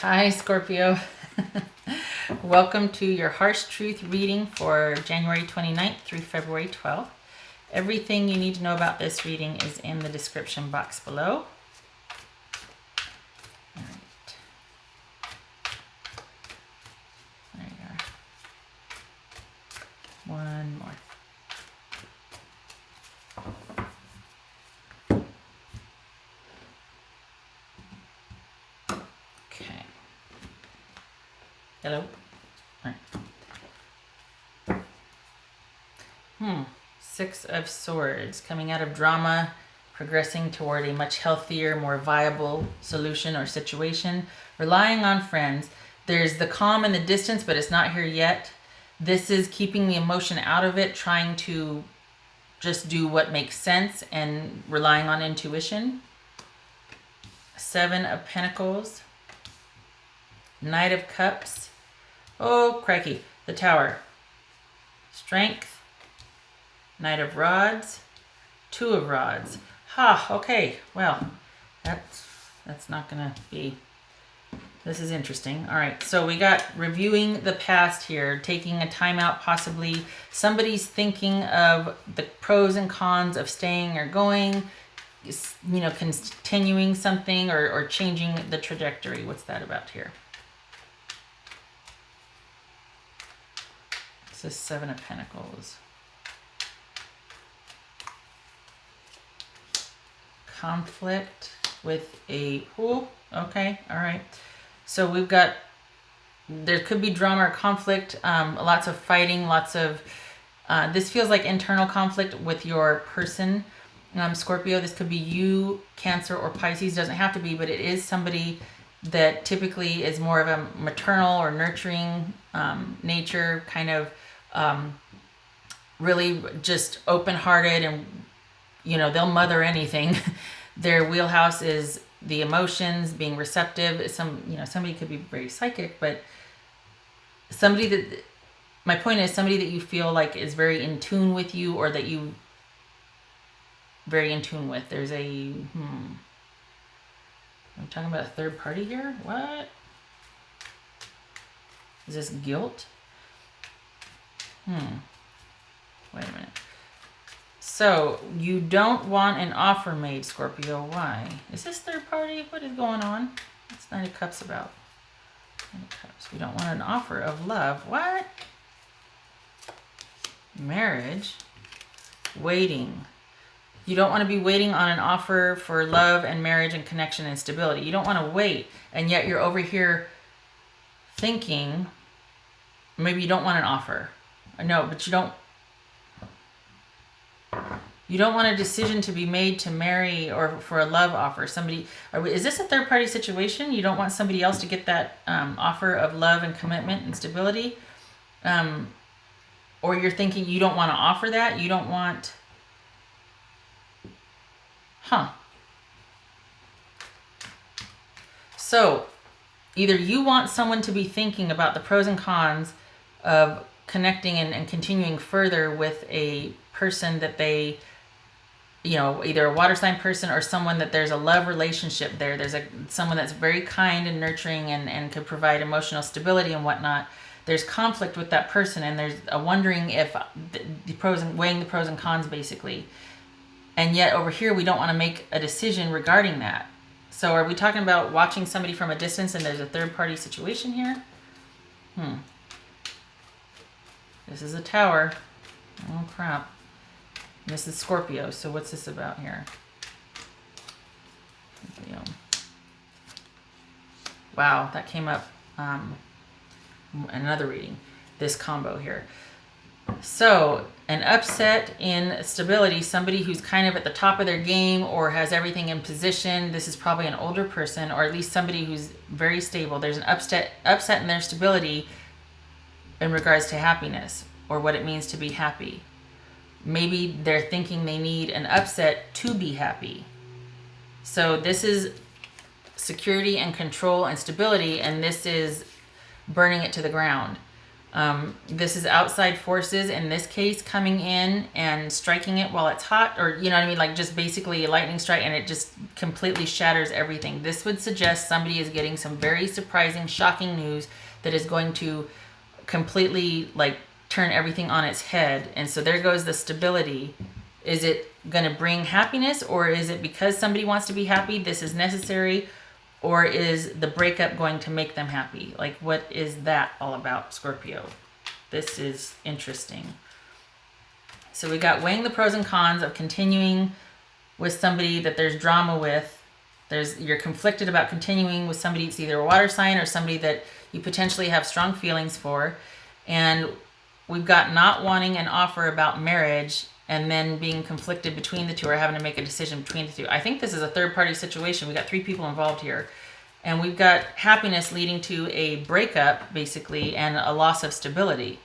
Hi, Scorpio. Welcome to your Harsh Truth reading for January 29th through February 12th. Everything you need to know about this reading is in the description box below. All right. There you are. One more. Okay. Hello. All right. Six of Swords, coming out of drama, progressing toward a much healthier, more viable solution or situation, relying on friends. There's the calm in the distance, but it's not here yet. This is keeping the emotion out of it, trying to just do what makes sense and relying on intuition. Seven of Pentacles, Knight of Cups. Oh, crikey, the Tower. Strength, Knight of Rods, Two of Rods. Okay, well, that's not gonna be, this is interesting. All right, so we got reviewing the past here, taking a time out possibly. Somebody's thinking of the pros and cons of staying or going, you know, continuing something or changing the trajectory. What's that about here? This is Seven of Pentacles. Conflict with a okay, all right. So we've got, there could be drama or conflict, lots of fighting, lots of this feels like internal conflict with your person, Scorpio. This could be you, Cancer, or Pisces. Doesn't have to be, but it is somebody that typically is more of a maternal or nurturing nature, kind of really just open-hearted, and you know, they'll mother anything. Their wheelhouse is the emotions, being receptive. Somebody could be very psychic, but somebody that, my point is somebody that you feel like is very in tune with you, or that you very in tune with. There's a, I'm talking about a third party here. What? Is this guilt? Wait a minute. So, you don't want an offer made, Scorpio. Why? Is this third party? What is going on? What's Nine of Cups about? Nine of Cups. We don't want an offer of love. What? Marriage. Waiting. You don't want to be waiting on an offer for love and marriage and connection and stability. You don't want to wait. And yet you're over here thinking, maybe you don't want an offer. No, but you don't want a decision to be made to marry or for a love offer. Is this a third party situation? You don't want somebody else to get that offer of love and commitment and stability? Or you're thinking you don't want to offer that? You don't want... So, either you want someone to be thinking about the pros and cons of connecting and continuing further with a person that they, either a water sign person or someone that there's a love relationship there. There's someone that's very kind and nurturing and could provide emotional stability and whatnot. There's conflict with that person, and there's a wondering if weighing the pros and cons basically. And yet over here, we don't want to make a decision regarding that. So are we talking about watching somebody from a distance and there's a third party situation here? This is a Tower. Oh, crap. And this is Scorpio. So what's this about here? Wow, that came up in another reading. This combo here. So, an upset in stability, somebody who's kind of at the top of their game or has everything in position. This is probably an older person, or at least somebody who's very stable. There's an upset in their stability in regards to happiness or what it means to be happy. Maybe they're thinking they need an upset to be happy. So this is security and control and stability, and this is burning it to the ground. This is outside forces, in this case, coming in and striking it while it's hot, or you know what I mean, like just basically a lightning strike, and it just completely shatters everything. This would suggest somebody is getting some very surprising, shocking news that is going to completely like turn everything on its head. And so there goes the stability. Is it going to bring happiness, or is it because somebody wants to be happy, this is necessary? Or is the breakup going to make them happy? Like, what is that all about, Scorpio? This is interesting. So we got weighing the pros and cons of continuing with somebody that there's drama with. You're conflicted about continuing with somebody. It's either a water sign or somebody that you potentially have strong feelings for. And we've got not wanting an offer about marriage and then being conflicted between the two, or having to make a decision between the two. I think this is a third-party situation. We got 3 people involved here. And we've got happiness leading to a breakup, basically, and a loss of stability.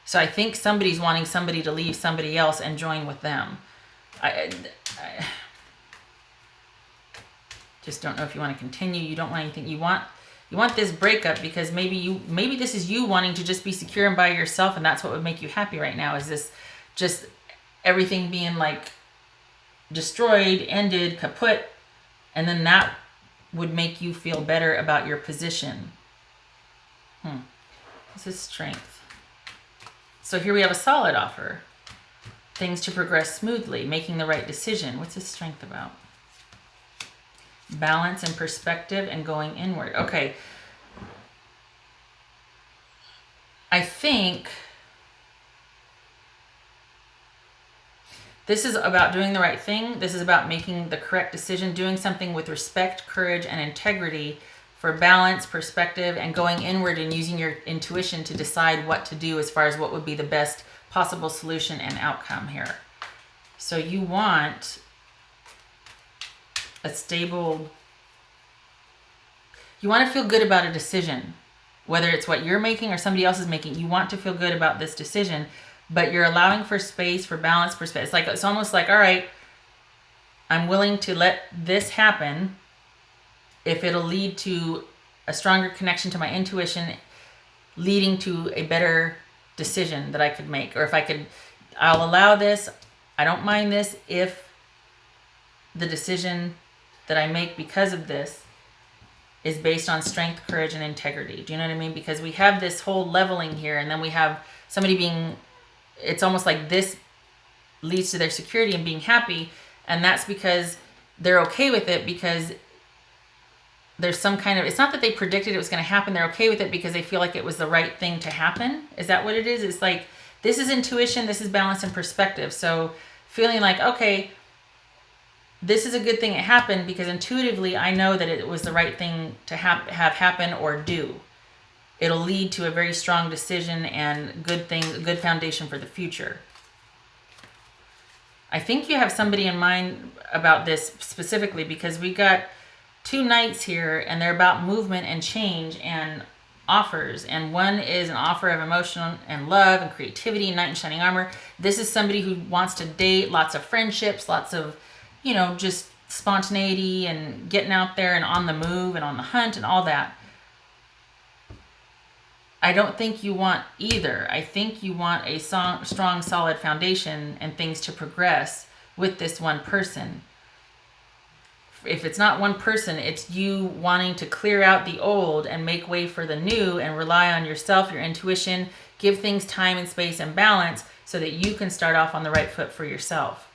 So I think somebody's wanting somebody to leave somebody else and join with them. I just don't know if you want to continue. You don't want anything. You want this breakup because maybe this is you wanting to just be secure and by yourself, and that's what would make you happy right now. Is this just everything being like destroyed, ended, kaput, and then that would make you feel better about your position. This is strength. So here we have a solid offer. Things to progress smoothly, making the right decision. What's this strength about? Balance and perspective and going inward. Okay. I think this is about doing the right thing. This is about making the correct decision, doing something with respect, courage, and integrity for balance, perspective, and going inward and using your intuition to decide what to do as far as what would be the best possible solution and outcome here. So you want a stable, you want to feel good about a decision, whether it's what you're making or somebody else is making. You want to feel good about this decision, but you're allowing for space, for balance, perspective. It's almost like, all right, I'm willing to let this happen if it'll lead to a stronger connection to my intuition, leading to a better decision that I could make. Or I'll allow this. I don't mind this if the decision that I make because of this is based on strength, courage, and integrity. Do you know what I mean? Because we have this whole leveling here, and then we have somebody being, it's almost like this leads to their security and being happy, and that's because they're okay with it because there's some kind of, it's not that they predicted it was going to happen, they're okay with it because they feel like it was the right thing to happen. Is that what it is? It's like, this is intuition, this is balance and perspective. So feeling like, okay, this is a good thing it happened because intuitively I know that it was the right thing to have happen or do. It'll lead to a very strong decision and good foundation for the future. I think you have somebody in mind about this specifically because we got 2 knights here and they're about movement and change and offers. And one is an offer of emotion and love and creativity, knight in shining armor. This is somebody who wants to date, lots of friendships, lots of, just spontaneity and getting out there and on the move and on the hunt and all that. I don't think you want either. I think you want a strong, solid foundation and things to progress with this one person. If it's not one person, it's you wanting to clear out the old and make way for the new and rely on yourself, your intuition, give things time and space and balance so that you can start off on the right foot for yourself.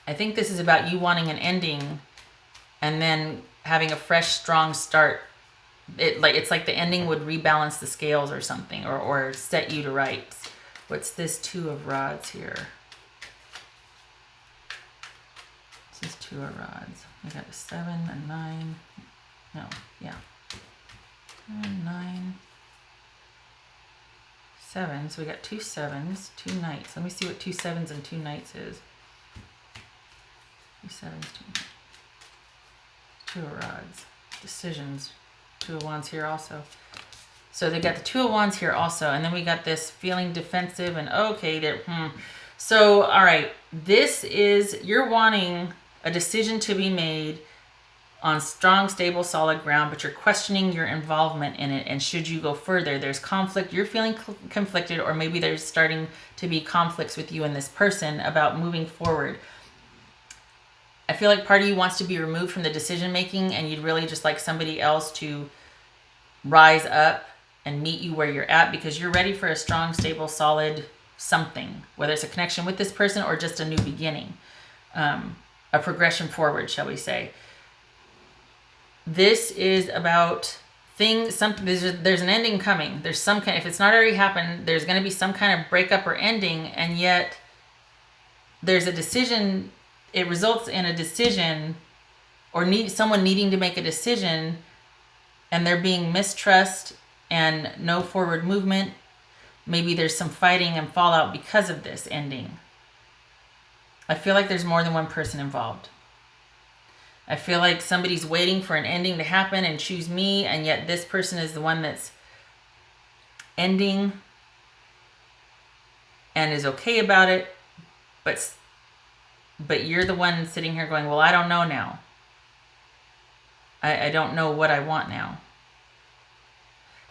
I think this is about you wanting an ending and then having a fresh, strong start. It's like the ending would rebalance the scales or something, or set you to rights. What's this 2 of rods here? This is 2 of rods. We got a 7, a 9. No, yeah. 9, 7. So we got 2 7s, 2 knights. Let me see what 2 7s and 2 knights is. 2 7s, 2 knights. 2 of rods. Decisions. 2 of wands here also. So they got the 2 of wands here also. And then we got this feeling defensive and okay, So, all right, this is, you're wanting a decision to be made on strong, stable, solid ground, but you're questioning your involvement in it. And should you go further, there's conflict. You're feeling conflicted, or maybe there's starting to be conflicts with you and this person about moving forward. I feel like part of you wants to be removed from the decision making, and you'd really just like somebody else to rise up and meet you where you're at, because you're ready for a strong, stable, solid something, whether it's a connection with this person or just a new beginning, a progression forward, shall we say. This is about things, something, there's an ending coming. There's some kind, if it's not already happened, there's going to be some kind of breakup or ending, and yet there's a decision. It results in a decision, or someone needing to make a decision, and there being mistrust and no forward movement. Maybe there's some fighting and fallout because of this ending. I feel like there's more than one person involved. I feel like somebody's waiting for an ending to happen and choose me, and yet this person is the one that's ending and is okay about it, but you're the one sitting here going, well, I don't know now. I don't know what I want now.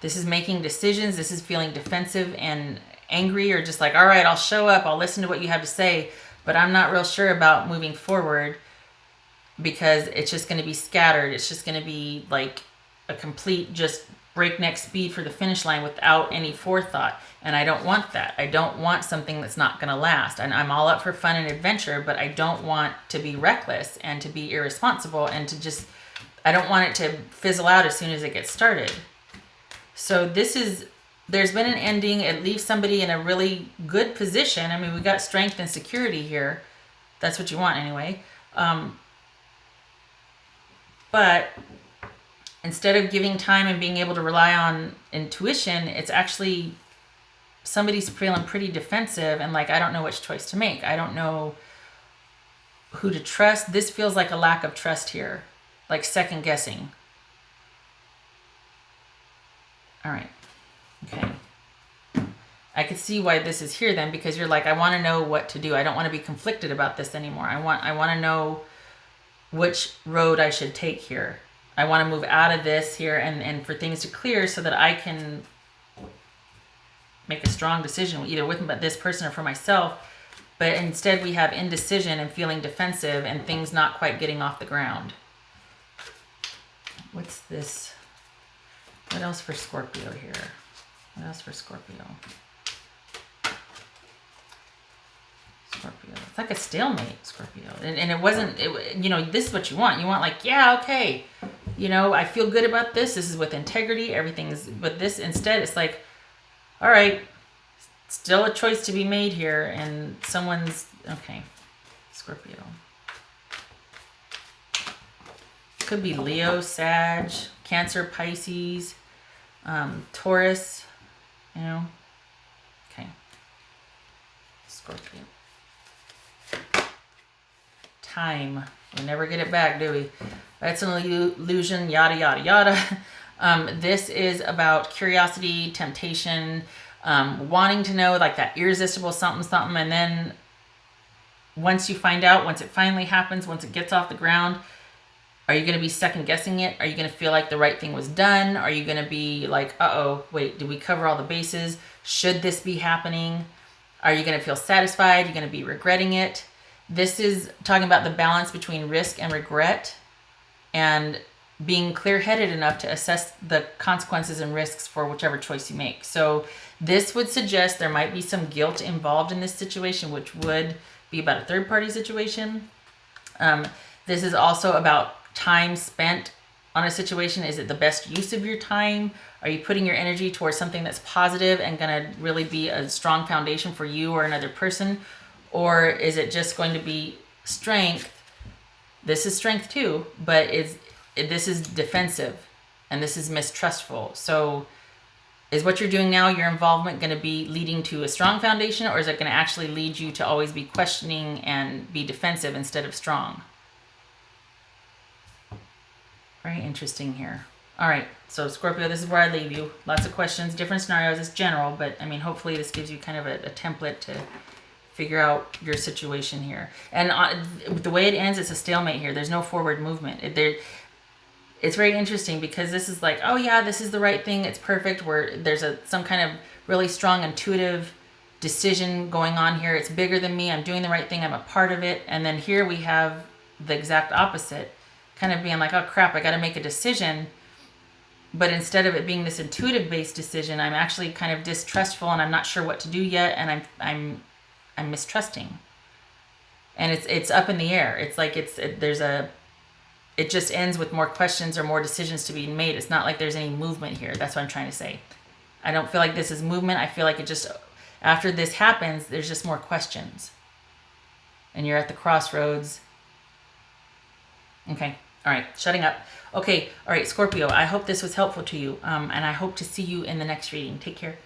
This is making decisions. This is feeling defensive and angry, or just like, all right, I'll show up. I'll listen to what you have to say, but I'm not real sure about moving forward, because it's just going to be scattered. It's just going to be like a complete just breakneck speed for the finish line without any forethought. And I don't want that. I don't want something that's not going to last. And I'm all up for fun and adventure, but I don't want to be reckless and to be irresponsible and to just, I don't want it to fizzle out as soon as it gets started. So there's been an ending. It leaves somebody in a really good position. I mean, we got strength and security here. That's what you want anyway. But instead of giving time and being able to rely on intuition, it's actually somebody's feeling pretty defensive and like, I don't know which choice to make. I don't know who to trust. This feels like a lack of trust here, like second guessing. All right. Okay. I could see why this is here then, because you're like, I want to know what to do. I don't want to be conflicted about this anymore. I want to know which road I should take here. I want to move out of this here and for things to clear so that I can make a strong decision, either with this person or for myself. But instead we have indecision and feeling defensive and things not quite getting off the ground. What's this? What else for Scorpio here? What else for Scorpio? Scorpio. It's like a stalemate, Scorpio. And it wasn't, this is what you want. You want like, yeah, okay. I feel good about this. This is with integrity. Everything is, but this instead, it's like, all right, still a choice to be made here. And someone's, okay, Scorpio. Could be Leo, Sag, Cancer, Pisces, Taurus, Okay. Scorpio. Time. We never get it back, do we? That's an illusion, yada, yada, yada. This is about curiosity, temptation, wanting to know, like that irresistible something, something. And then once you find out, once it finally happens, once it gets off the ground, are you going to be second guessing it? Are you going to feel like the right thing was done? Are you going to be like, uh-oh, wait, did we cover all the bases? Should this be happening? Are you going to feel satisfied? You're going to be regretting it? This is talking about the balance between risk and regret and being clear-headed enough to assess the consequences and risks for whichever choice you make. So this would suggest there might be some guilt involved in this situation, which would be about a third-party situation. This is also about time spent on a situation. Is it the best use of your time? Are you putting your energy towards something that's positive and going to really be a strong foundation for you or another person? Or is it just going to be strength? This is strength too, but this is defensive and this is mistrustful. So is what you're doing now, your involvement, going to be leading to a strong foundation, or is it going to actually lead you to always be questioning and be defensive instead of strong? Very interesting here. All right, so Scorpio, this is where I leave you. Lots of questions, different scenarios. It's general, but I mean, hopefully this gives you kind of a template to figure out your situation here. And the way it ends, it's a stalemate here. There's no forward movement. it's very interesting because this is like, oh yeah, this is the right thing. It's perfect. Where there's some kind of really strong intuitive decision going on here. It's bigger than me. I'm doing the right thing. I'm a part of it. And then here we have the exact opposite, kind of being like, oh crap, I got to make a decision. But instead of it being this intuitive based decision, I'm actually kind of distrustful and I'm not sure what to do yet, and I'm mistrusting. And it's up in the air. It's like it just ends with more questions or more decisions to be made. It's not like there's any movement here. That's what I'm trying to say. I don't feel like this is movement. I feel like it just, after this happens, there's just more questions. And you're at the crossroads. Okay. All right. Shutting up. Okay. All right, Scorpio, I hope this was helpful to you. And I hope to see you in the next reading. Take care.